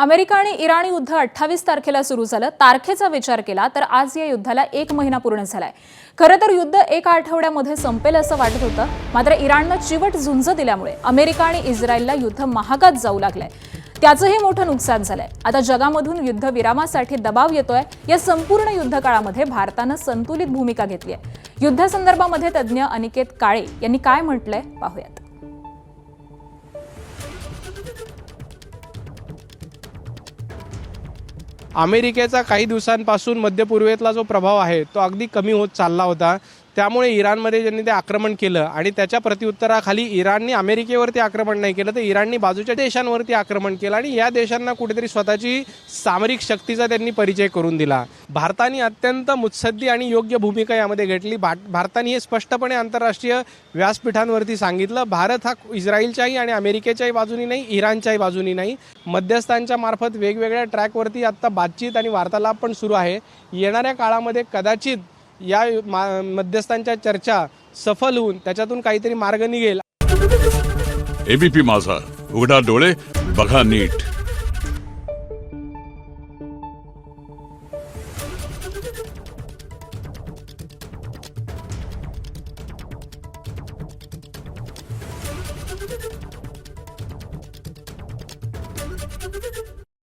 America आणि Iran युद्ध 28 तारखेला सुरू झालं। तारखेचा विचार केला तर आज या युद्धाला 1 महिना पूर्ण झालाय। खरं तर युद्ध 1 आठवड्यामध्ये संपेल असं वाटत होतं, मात्र इराणनं चिवट झुंज दिल्यामुळे अमेरिका आणि इस्रायलला युद्ध महागात जाऊ लागलंय। त्याचंही मोठं नुकसान झालंय। आता जगामधून युद्धविरामासाठी दबाव येतोय। या संपूर्ण युद्धकाळामध्ये भारतानं संतुलित भूमिका घेतली आहे। युद्धासंदर्भामध्ये तज्ञ अनिकेत काळे यांनी काय म्हटलंय पाहूयात। अमेरिकेचा काही दिवसांपासून मध्य पूर्वेतला जो प्रभाव आहे तो अगदी कमी होत चालला होता। त्यामुळे इराणमध्ये ज्यांनी ते आक्रमण केलं आणि त्याच्या प्रत्युत्तराखाली इराणने अमेरिकेवरती आक्रमण नाही केलं तर इराणने बाजूच्या देशांवरती आक्रमण केलं आणि या देशांना कुठेतरी स्वतःची सामरिक शक्तीचा त्यांनी परिचय करून दिला। भारताने अत्यंत मुत्सद्दी आणि योग्य भूमिका यामध्ये घेतली। भारताने हे स्पष्टपणे आंतरराष्ट्रीय व्यासपीठांवरती सांगितलं, भारत हा इस्रायलच्याही आणि अमेरिकेच्याही बाजूनी नाही, इराणच्याही बाजूनी नाही। मध्यस्थांच्या मार्फत वेगवेगळ्या ट्रॅकवरती आता बातचीत आणि वार्तालाप पण सुरू आहे। येणाऱ्या काळामध्ये कदाचित या मध्यस्थांच्या चर्चा सफल होऊन त्याच्यातून काहीतरी मार्ग निघेल। एबीपी माझा, उघडा डोळे बघा नीट।